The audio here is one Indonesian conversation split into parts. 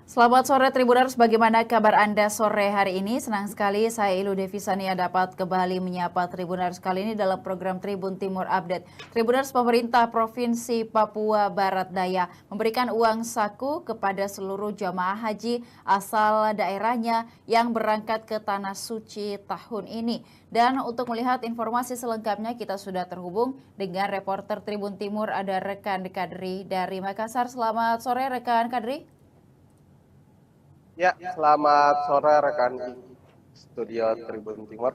Selamat sore Tribuners, bagaimana kabar Anda sore hari ini? Senang sekali saya Ilu Devisania dapat kembali menyapa Tribuners kali ini dalam program Tribun Timur Update. Tribuners, pemerintah Provinsi Papua Barat Daya memberikan uang saku kepada seluruh jamaah haji asal daerahnya yang berangkat ke Tanah Suci tahun ini. Dan untuk melihat informasi selengkapnya kita sudah terhubung dengan reporter Tribun Timur, ada rekan Kadri dari Makassar. Selamat sore rekan Kadri. Ya, selamat sore rekan di studio Tribun Timur.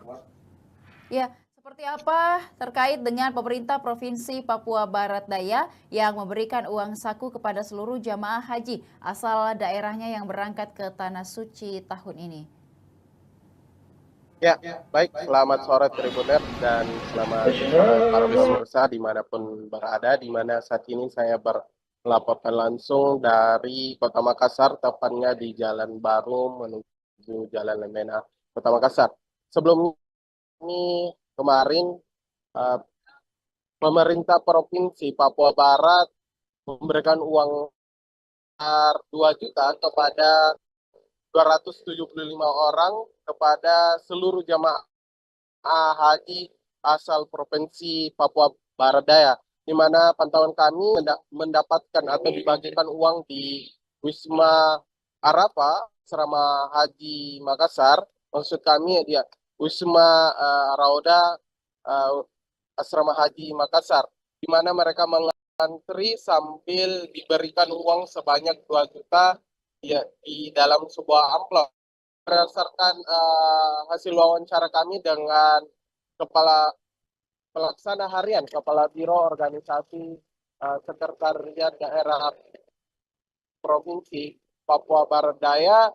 Ya, seperti apa terkait dengan pemerintah Provinsi Papua Barat Daya yang memberikan uang saku kepada seluruh jamaah haji asal daerahnya yang berangkat ke Tanah Suci tahun ini? Ya, baik, selamat sore Tribuner dan selamat sore para pemirsa dimanapun berada, di mana saat ini saya melaporkan langsung dari Kota Makassar, tepatnya di Jalan Baru menuju Jalan Lemena, Kota Makassar. Sebelum ini kemarin eh, pemerintah Provinsi Papua Barat memberikan uang 2 juta kepada 275 orang kepada seluruh jamaah haji asal Provinsi Papua Barat Daya, di mana pantauan kami mendapatkan atau dibagikan uang di Wisma Arafah Asrama Haji Makassar. Maksud kami dia Wisma Rauda Asrama Haji Makassar, di mana mereka mengantri sambil diberikan uang sebanyak 2 juta ya, di dalam sebuah amplop. Berdasarkan hasil wawancara kami dengan Kepala Pelaksana Harian, Kepala Biro Organisasi Sekretariat Daerah Provinsi Papua Barat Daya,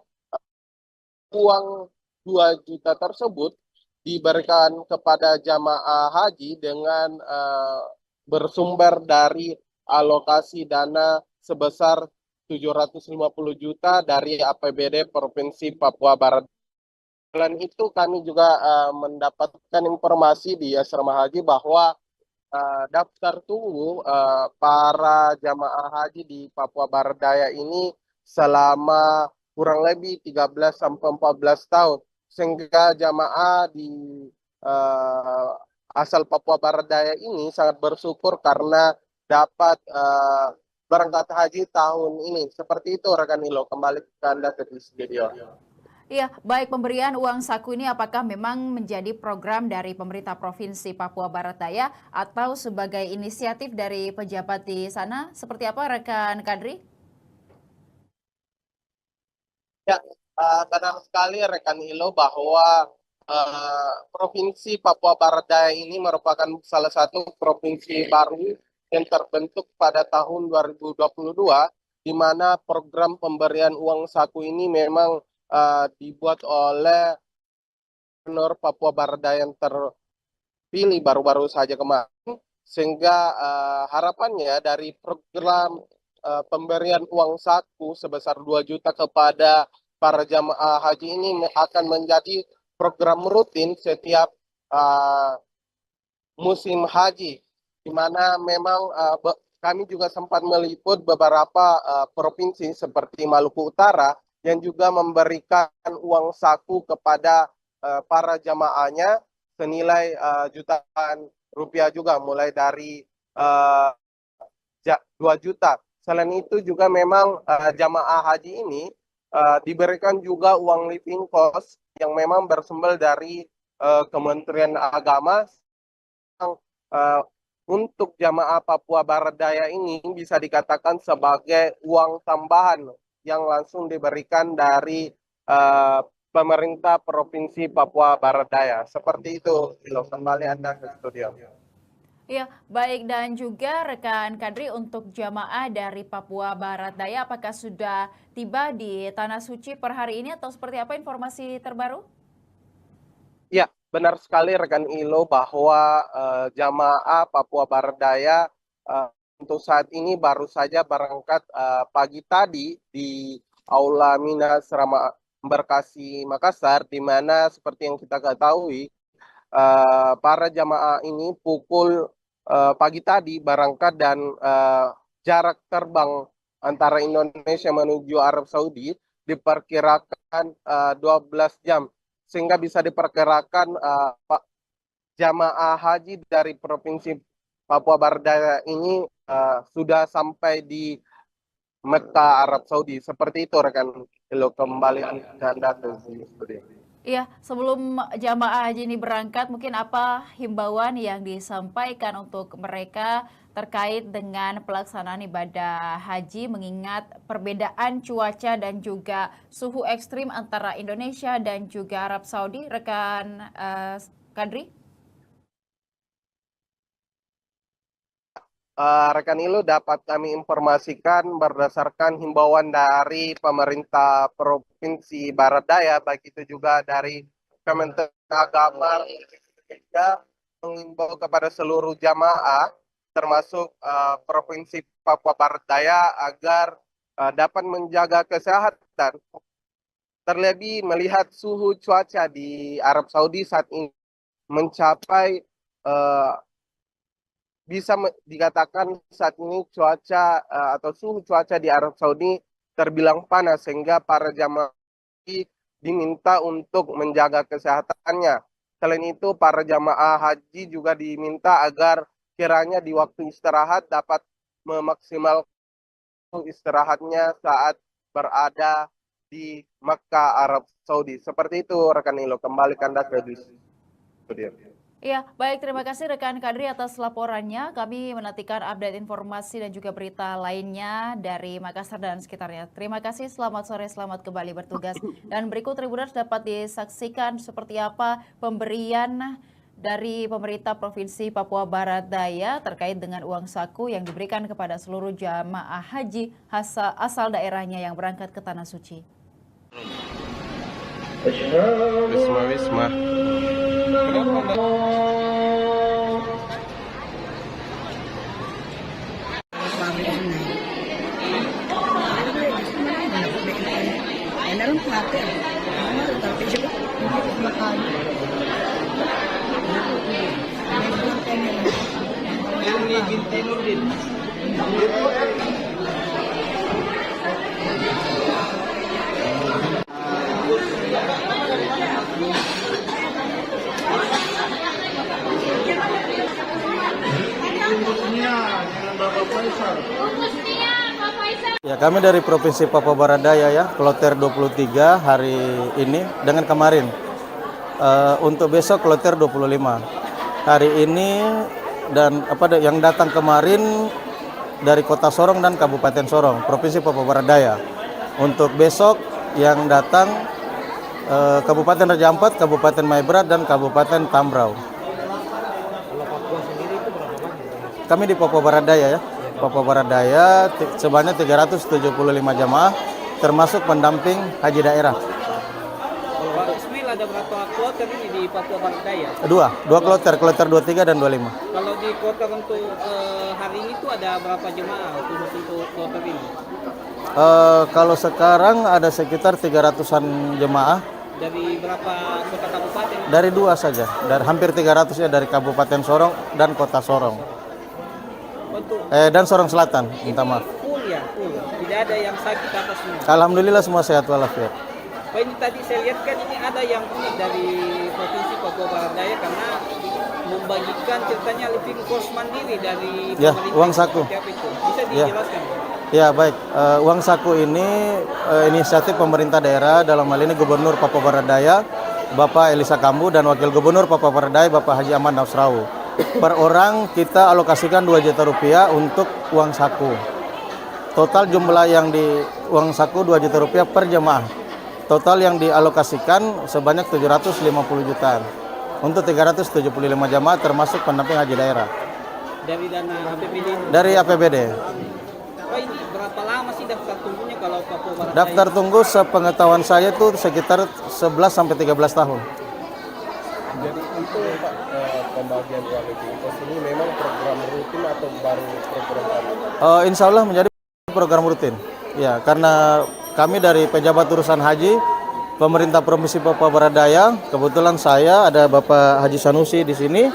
uang 2 juta tersebut diberikan kepada jamaah haji dengan bersumber dari alokasi dana sebesar 750 juta dari APBD Provinsi Papua Barat. Selain itu kami juga mendapatkan informasi di asrama haji bahwa daftar tunggu para jamaah haji di Papua Barat Daya ini selama kurang lebih 13 sampai 14 tahun, sehingga jamaah di uh, asal Papua Barat Daya ini sangat bersyukur karena dapat berangkat haji tahun ini. Seperti itu rekan Ilo, kembali ke Anda ke studio. Iya, baik, pemberian uang saku ini apakah memang menjadi program dari pemerintah Provinsi Papua Barat Daya atau sebagai inisiatif dari pejabat di sana? Seperti apa rekan Kadri? Ya, benar sekali rekan Ilo bahwa Provinsi Papua Barat Daya ini merupakan salah satu provinsi baru yang terbentuk pada tahun 2022, di mana program pemberian uang saku ini memang dibuat oleh Gubernur Papua Barat Daya yang terpilih baru-baru saja kemarin, sehingga harapannya dari program pemberian uang saku sebesar 2 juta kepada para jamaah haji ini akan menjadi program rutin setiap uh, musim haji, di mana memang kami juga sempat meliput beberapa provinsi seperti Maluku Utara yang juga memberikan uang saku kepada para jamaahnya senilai jutaan rupiah juga, mulai dari uh, 2 juta. Selain itu juga memang jamaah haji ini diberikan juga uang living cost yang memang bersumber dari Kementerian Agama. uh, untuk jamaah Papua Barat Daya ini bisa dikatakan sebagai uang tambahan yang langsung diberikan dari pemerintah Provinsi Papua Barat Daya. Seperti itu, kembali Anda ke studio. Iya, baik, dan juga rekan Kadri, untuk jamaah dari Papua Barat Daya apakah sudah tiba di Tanah Suci per hari ini atau seperti apa informasi terbaru? Ya, benar sekali rekan Ilo bahwa jamaah Papua Barat Daya untuk saat ini baru saja berangkat pagi tadi di Aula Mina Serama Embarkasi Makassar, di mana seperti yang kita ketahui para jamaah ini pukul pagi tadi berangkat dan jarak terbang antara Indonesia menuju Arab Saudi diperkirakan 12 jam, sehingga bisa diperkirakan jamaah haji dari Provinsi Papua Barat Daya ini sudah sampai di Mekah, Arab Saudi. Seperti itu rekan Ilo, kembali Anda ke studio. Iya, sebelum jamaah haji ini berangkat, mungkin apa himbauan yang disampaikan untuk mereka terkait dengan pelaksanaan ibadah haji mengingat perbedaan cuaca dan juga suhu ekstrim antara Indonesia dan juga Arab Saudi, rekan Kadri? Rekan Ilu, dapat kami informasikan berdasarkan himbauan dari pemerintah Provinsi Barat Daya, baik itu juga dari Kementerian Agama, juga mengimbau kepada seluruh jamaah, termasuk Provinsi Papua Barat Daya, agar dapat menjaga kesehatan. Terlebih melihat suhu cuaca di Arab Saudi saat ini mencapai bisa dikatakan saat ini cuaca atau suhu cuaca di Arab Saudi terbilang panas, sehingga para jamaah diminta untuk menjaga kesehatannya. Selain itu, para jamaah haji juga diminta agar kiranya di waktu istirahat dapat memaksimalkan istirahatnya saat berada di Mekah, Arab Saudi. Seperti itu, rekan Ilo. Kembali Anda ke studio. Iya, baik, terima kasih rekan Kadri atas laporannya. Kami menantikan update informasi dan juga berita lainnya dari Makassar dan sekitarnya. Terima kasih, selamat sore, selamat kembali bertugas. Dan berikut Tribuners dapat disaksikan seperti apa pemberian dari pemerintah Provinsi Papua Barat Daya terkait dengan uang saku yang diberikan kepada seluruh jamaah haji asal daerahnya yang berangkat ke Tanah Suci. Wisma. Ya, kami dari Provinsi Papua Barat Daya ya, kloter 23 hari ini dengan kemarin. Untuk besok kloter 25. Hari ini dan yang datang kemarin dari Kota Sorong dan Kabupaten Sorong, Provinsi Papua Barat Daya. Untuk besok yang datang Kabupaten Raja Ampat, Kabupaten Maibrat dan Kabupaten Tambrau. Kami di Papua Barat Daya ya. Papua Barat Daya sebanyak 375 jamaah termasuk pendamping haji daerah. Pak Ismail, ada berapa kloter ini di Papua Barat Daya? Dua kloter 23 dan 25. Kalau di kloter untuk hari ini tuh ada berapa jemaah untuk kloter ini? Kalau sekarang ada sekitar 300-an jemaah. Dari berapa kota kabupaten? Dari dua saja, dari hampir 300 ya, dari Kabupaten Sorong dan Kota Sorong. Dan Sorong Selatan, minta maaf. Full ya, full. Tidak ada yang sakit apa semua. Alhamdulillah semua sehat walafiat. Pak, ini tadi saya lihat kan ini ada yang unik dari Provinsi Papua Barat Daya karena membagikan ceritanya living cost mandiri dari Ya, pemerintah. uang saku. Itu. Bisa dijelaskan? Ya baik, uang saku ini inisiatif pemerintah daerah, dalam hal ini Gubernur Papua Barat Daya, Bapak Elisa Kambu, dan Wakil Gubernur Papua Barat Daya, Bapak Haji Ahmad Nafsrawu. Per orang kita alokasikan 2 juta rupiah untuk uang saku. Total jumlah yang di uang saku 2 juta rupiah per jemaah. Total yang dialokasikan sebanyak 750 juta untuk 375 jemaah termasuk pendamping haji daerah. Dari dana APBD? Dari APBD. Pak, ini berapa lama sih daftar tunggunya kalau Papua Barat Daya? Daftar tunggu sepengetahuan saya itu sekitar 11 sampai 13 tahun. Jadi untuk Pak, pembagian uang ini memang program rutin atau baru program baru? Insya Allah menjadi program rutin. Ya, karena kami dari pejabat urusan haji, pemerintah Provinsi Papua Barat Daya, kebetulan saya ada Bapak Haji Sanusi di sini,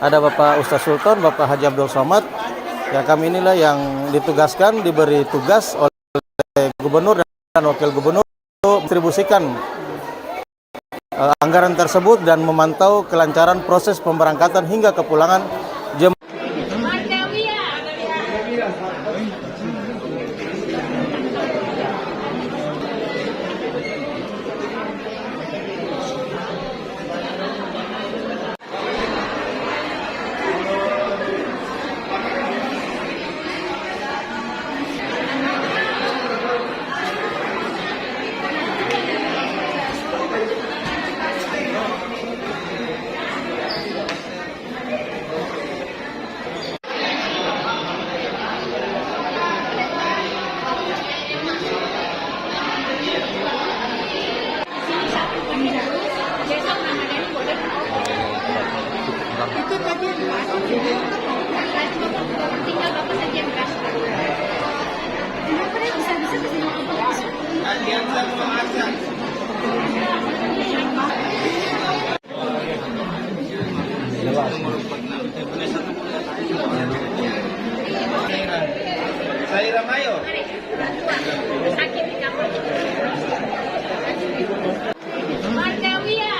ada Bapak Ustaz Sultan, Bapak Haji Abdul Somad. Ya, kami inilah yang ditugaskan, diberi tugas oleh Gubernur dan Wakil Gubernur untuk distribusikan anggaran tersebut dan memantau kelancaran proses pemberangkatan hingga kepulangan jemaah. Itu tadi tinggal Bapak saja yang kasih. Kenapa dia bisa-bisa kesini? Saya Mayo. Sakit di kamar. Martewia.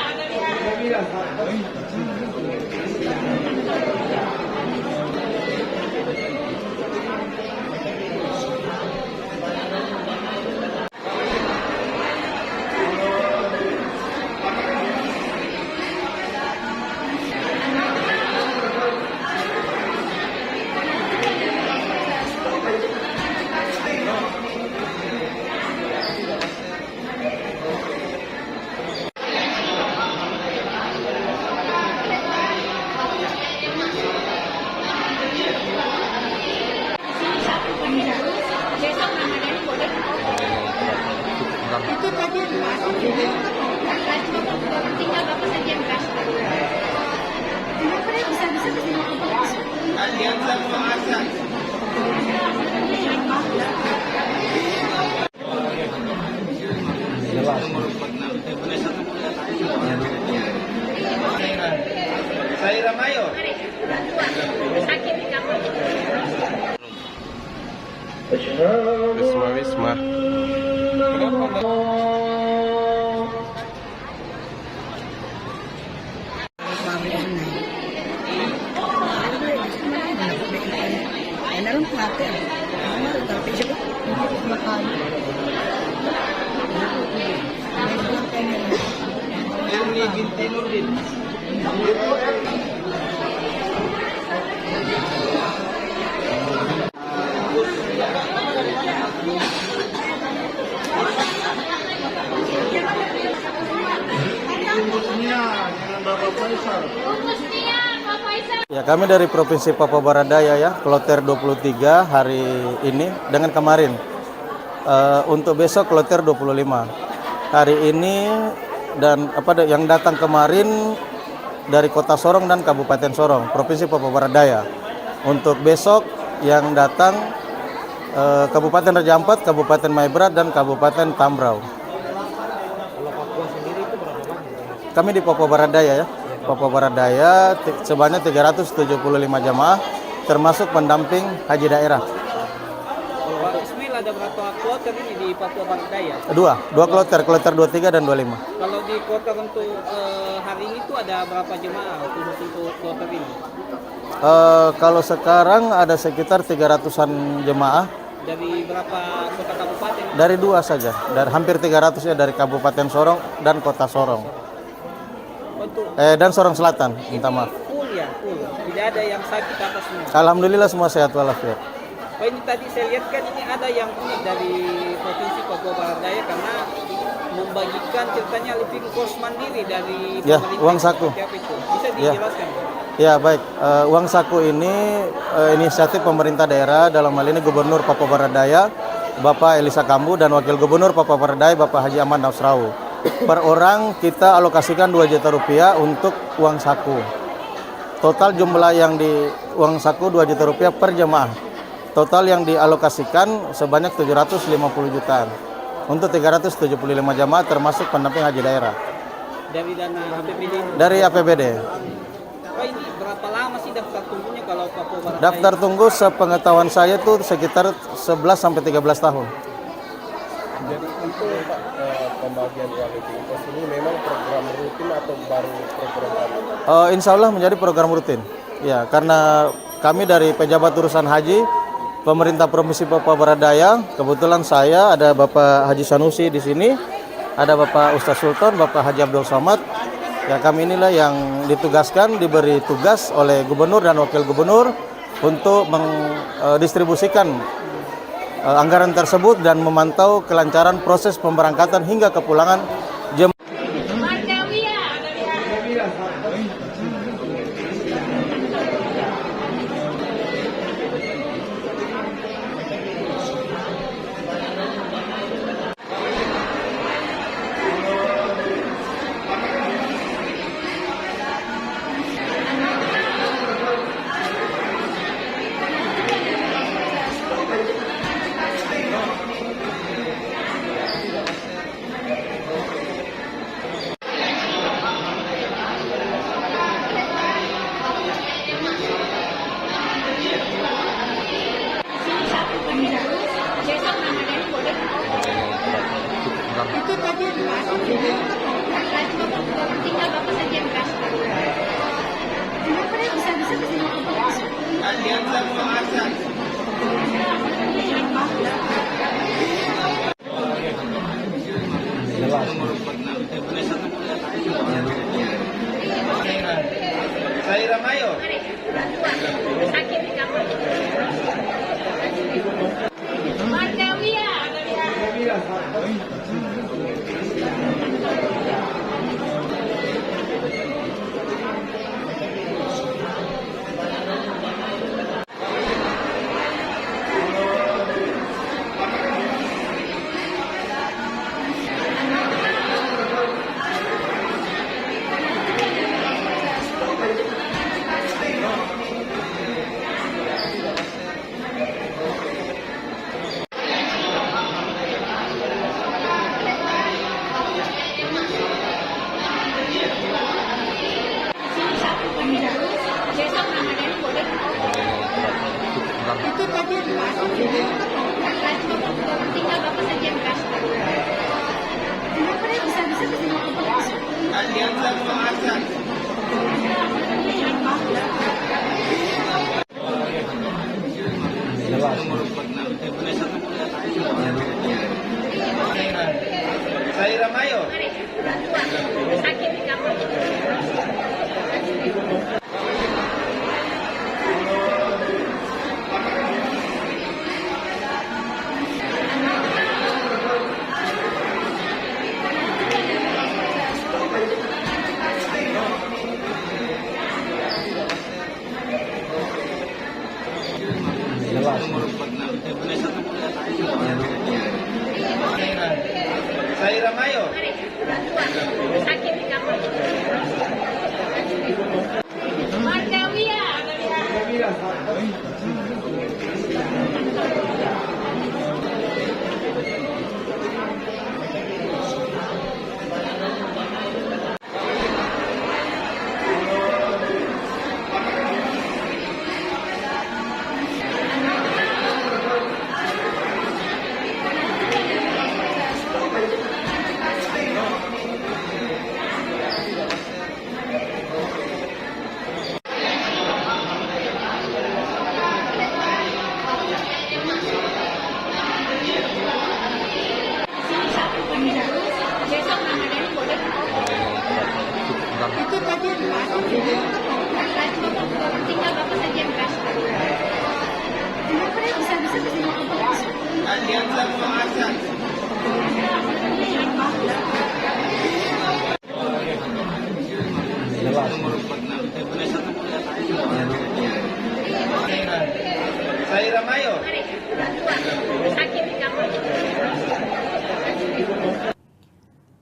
Besok Ramadhan boleh. Itu tadi tinggal Bapak saja yang kasih. Kenapa dia bisa-bisa kesini? Saya Mayo. Sakit di kamar. Wisma. Ini binti Nurdin. Ya, kami dari Provinsi Papua Barat Daya ya, kloter 23 hari ini dengan kemarin. Untuk besok kloter 25. Hari ini dan yang datang kemarin dari Kota Sorong dan Kabupaten Sorong, Provinsi Papua Barat Daya. Untuk besok yang datang Kabupaten Raja Ampat, Kabupaten Maibrat dan Kabupaten Tambrau. Kalau Papua sendiri itu berapa banyak? Kami di Papua Barat Daya ya. Papua Barat Daya sebanyak 375 jamaah termasuk pendamping haji daerah. Pak Ismail, ada berapa kloter ini di Papua Barat Daya? Dua kloter 23 dan 25. Kalau di kloter untuk hari ini tuh ada berapa jemaah khusus untuk kloter ini? Kalau sekarang ada sekitar 300-an jemaah. Dari berapa kota kabupaten? Dari dua saja, dari hampir 300 ya dari Kabupaten Sorong dan Kota Sorong. Untuk Dan Sorong Selatan, minta maaf. full ya, full. Tidak ada yang sakit atas semua. Alhamdulillah semua sehat walafiat. Oh, ini tadi saya lihat kan ini ada yang unik dari Provinsi Papua Barat Daya karena membagikan ceritanya living cost mandiri dari Ya, pemerintah. uang saku. Seperti apa itu? Bisa Ya. dijelaskan? Ya baik, uang saku ini inisiatif pemerintah daerah, dalam hal ini Gubernur Papua Barat Daya, Bapak Elisa Kambu dan Wakil Gubernur Papua Barat Daya, Bapak Haji Ahmad Nafsrawu. Per orang kita alokasikan 2 juta rupiah untuk uang saku. Total jumlah yang di uang saku 2 juta rupiah per jemaah. Total yang dialokasikan sebanyak 750 jutaan untuk 375 jemaah termasuk pendamping haji daerah Dari dana APBD. dari APBD. Oh, ini berapa lama sih daftar tunggunya kalau Papua Barat Daftar tunggu sepengetahuan saya itu sekitar 11 sampai 13 tahun. Jadi untuk pembagian uang living cost ini memang program rutin atau baru program baru? Insya Allah menjadi program rutin. Ya, karena kami dari pejabat urusan haji pemerintah Provinsi Papua Barat Daya, kebetulan saya ada Bapak Haji Sanusi di sini, ada Bapak Ustaz Sultan, Bapak Haji Abdul Somad. Ya, kami inilah yang ditugaskan, diberi tugas oleh gubernur dan wakil gubernur untuk mendistribusikan anggaran tersebut dan memantau kelancaran proses pemberangkatan hingga kepulangan jemaah. Itu tadi tinggal Bapak saja yang transfer. Kenapa dia bisa-bisa ke sini? Saya Ramayo. Sakit di kamar. Margawia. Itu tadi tinggal Bapak saja yang transfer. Kenapa dia bisa-bisa ke sini? Saya Ramayo. Sakit di kamar. Saya Ramayo. Sakit di kamar. Margawia. Itu tadi tinggal Bapak saja yang transfer. Kenapa dia bisa-bisa ke sini? Saya Ramayo. Sakit di kamar.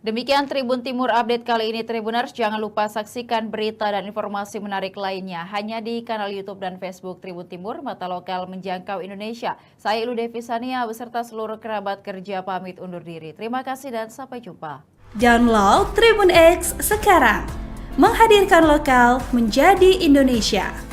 Demikian Tribun Timur Update kali ini Tribuners. Jangan lupa saksikan berita dan informasi menarik lainnya hanya di kanal YouTube dan Facebook Tribun Timur, mata lokal menjangkau Indonesia. Saya Ilu Devisania beserta seluruh kerabat kerja pamit undur diri. Terima kasih dan sampai jumpa. Download Tribun X sekarang. Menghadirkan lokal menjadi Indonesia.